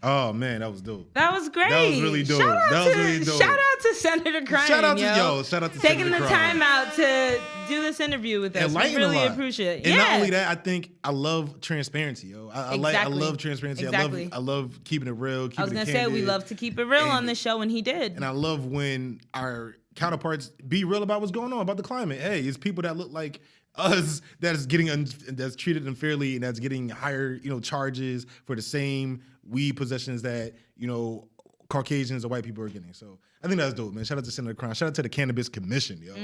Oh, man, that was dope. That was great. That was really dope. Shout out to Senator Cryan. Shout out to taking Senator the Cryan. time out to do this interview with us. We really appreciate it. And not only that, I think I love transparency, yo. I love transparency. Exactly. I love keeping it real. I was gonna say we love to keep it real on this show, and he did. And I love when our counterparts be real about what's going on about the climate. Hey, it's people that look like us that's treated unfairly and that's getting higher, charges for the same weed possessions that, Caucasians or white people are getting. So I think that's dope, man. Shout out to Senator Cryan. Shout out to the Cannabis Commission, yo.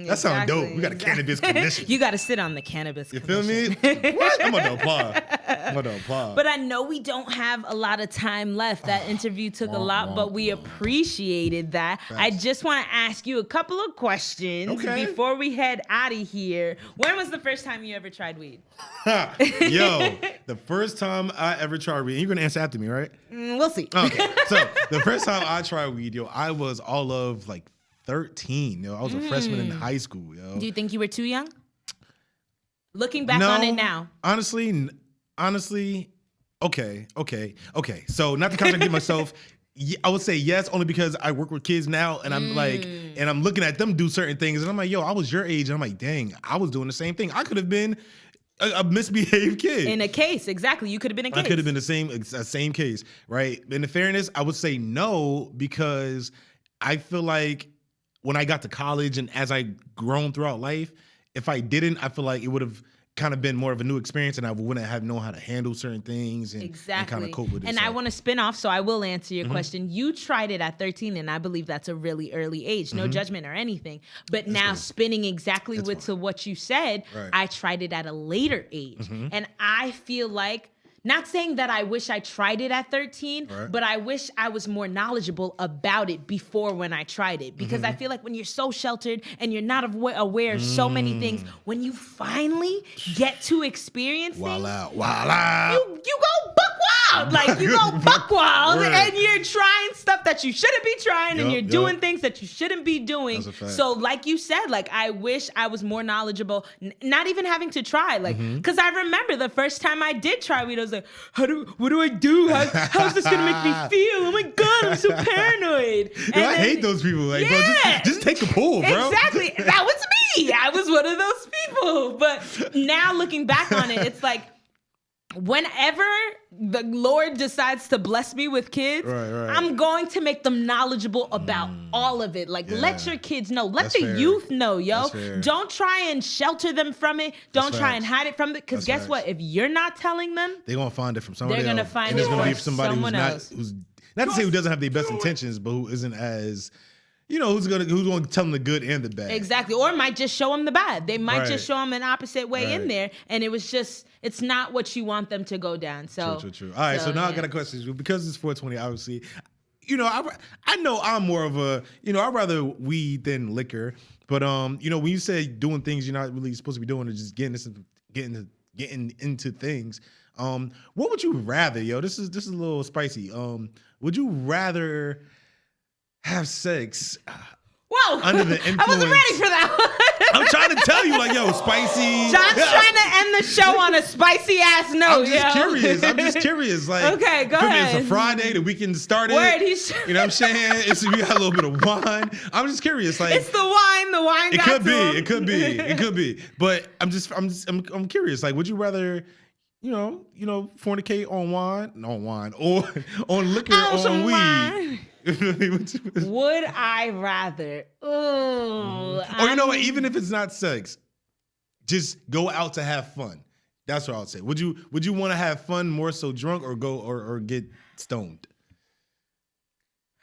That sounds dope. We got a Cannabis Commission. You got to sit on the Cannabis Commission. You feel me? What? I'm going to applaud. But I know we don't have a lot of time left. That interview took a lot, but we appreciated that. Thanks. I just want to ask you a couple of questions before we head out of here. When was the first time you ever tried weed? Yo, the first time I ever tried weed, you're going to answer after me, right? We'll see. Okay. So the first time I tried weed, yo, I was all of like 13. Yo, I was a freshman in high school, yo. Do you think you were too young? Looking back on it now. Honestly, okay. So not to contradict myself, I would say yes, only because I work with kids now, and I'm like, and I'm looking at them do certain things, and I'm like, yo, I was your age, and I'm like, dang, I was doing the same thing. I could have been a misbehaved kid. In a case, exactly. You could have been a case. I could have been the same case, right? In fairness, I would say no, because I feel like when I got to college and as I grown throughout life, if I didn't, I feel like it would have kind of been more of a new experience, and I wouldn't have known how to handle certain things and kind of cope with it. And I want to spin off, so I will answer your question. You tried it at 13, and I believe that's a really early age. No judgment or anything. But now spinning exactly to what you said, I tried it at a later age. And I feel like not saying that I wish I tried it at 13, but I wish I was more knowledgeable about it before when I tried it. Because I feel like when you're so sheltered and you're not aware of so many things, when you finally get to experience things, you go buck wild. Like, you go buck wild and you're trying stuff that you shouldn't be trying and you're doing things that you shouldn't be doing. So like you said, like, I wish I was more knowledgeable, not even having to try. Like, because I remember the first time I did try weed, I was like, what do I do? How's this gonna make me feel? Oh my God, I'm so paranoid. And I hate those people. Like, bro, just take a pull, bro. Exactly. That was me. I was one of those people. But now looking back on it, it's like, whenever the Lord decides to bless me with kids, I'm going to make them knowledgeable about all of it. Like, let your kids know. Let the youth know, yo. Don't try and shelter them from it. Don't try and hide it from it. Because guess what? If you're not telling them, they're going to find it from somebody else. They're going to find it from somebody else. who's not to say who doesn't have the best intentions, but who isn't as... who's going to tell them the good and the bad. Exactly. Or might just show them the bad. They might just show them an opposite way in there. And it's not what you want them to go down. So True. All right. So now I got a question. Because it's 420, obviously, I know I'm more of a, I'd rather weed than liquor. But, when you say doing things you're not really supposed to be doing or just getting into things, what would you rather, yo? This is a little spicy. Would you rather have sex under the influence? I wasn't ready for that one. I'm trying to tell you, like, yo, spicy. John's trying to end the show on a spicy ass note. I'm just curious. Like, okay, go ahead. It's a Friday, the weekend started. You know what I'm saying? We got a little bit of wine. I'm just curious. Like, it's the wine. The wine. It could be. But I'm curious. Like, would you rather, fornicate on wine, or on liquor, or on weed? Wine. Would I rather? Or you know what? Even if it's not sex, just go out to have fun. That's what I would say. Would you want to have fun more so drunk or go or get stoned?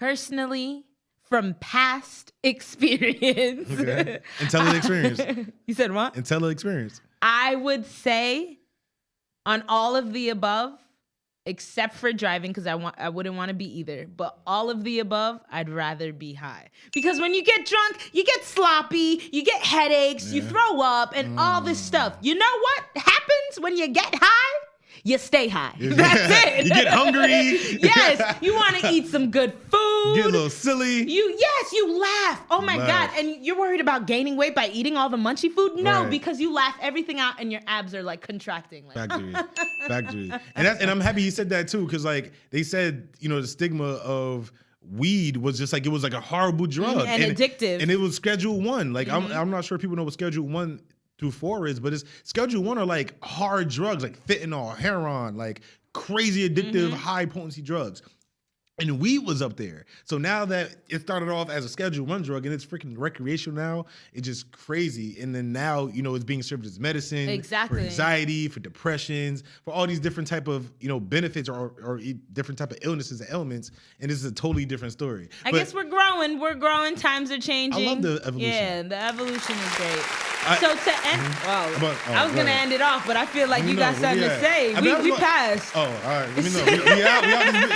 Personally, from past experience. Okay. Intelligent experience. You said what? Intelligent experience. I would say on all of the above, except for driving, because I wouldn't want to be either. But all of the above, I'd rather be high. Because when you get drunk, you get sloppy, you get headaches, you throw up, and all this stuff. You know what happens when you get high? You stay high. That's it. You get hungry. Yes. You want to eat some good food. Get a little silly. You laugh. Oh my God. And you're worried about gaining weight by eating all the munchy food? No, because you laugh everything out and your abs are like contracting. Like, Factory. And I'm happy you said that too, because like they said, the stigma of weed was just like, it was like a horrible drug. And addictive. And it was Schedule 1. Like I'm not sure people know what Schedule 1 through 4 is, but it's Schedule 1 are like hard drugs, like fentanyl, heroin, like crazy addictive, high potency drugs. And weed was up there. So now that it started off as a Schedule 1 drug and it's freaking recreational now, it's just crazy. And then now, it's being served as medicine for anxiety, for depressions, for all these different type of, benefits or different type of illnesses and ailments. And this is a totally different story. I guess we're growing. Times are changing. I love the evolution. Yeah, the evolution is great. So to end, I was going to end it off, but I feel like you got something to say. We passed. Oh, all right. Let me know.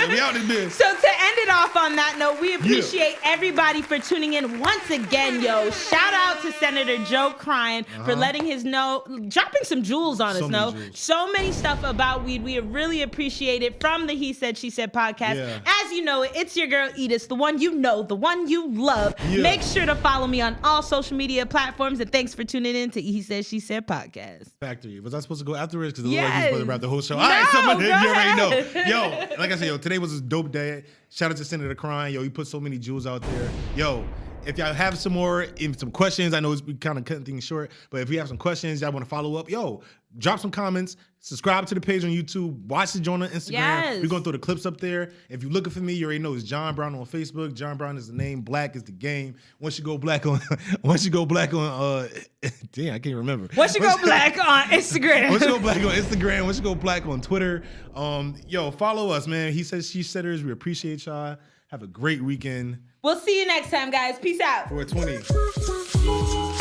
We out this bitch. So to end it off on that note, we appreciate everybody for tuning in once again, yo. Shout out to Senator Joe Cryan for letting his know, dropping some jewels on us, so many stuff about weed. We really appreciate it from the He Said, She Said podcast. Yeah. As you know, it's your girl Edith, the one you know, the one you love. Yeah. Make sure to follow me on all social media platforms, and thanks for tuning in to He Said, She Said podcast. Factory. Was I supposed to go afterwards? Because it looked like he's supposed to wrap the whole show. All right, somebody, you already know. Yo, like I said, today was a dope day. Shout out to Senator Cryan. Yo, he put so many jewels out there. Yo, if y'all have some questions, I know we kind of cutting things short, but if you have some questions, y'all want to follow up, drop some comments, subscribe to the page on YouTube, watch the joint on Instagram. Yes. We're going to throw the clips up there. If you're looking for me, you already know it's John Brown on Facebook. John Brown is the name. Black is the game. Once you go black on, damn, I can't remember. Once you go black on Instagram. Once you go black on Instagram. Once you go black on Twitter. Follow us, man. He Says, She Saiders. We appreciate y'all. Have a great weekend. We'll see you next time, guys. Peace out. 420.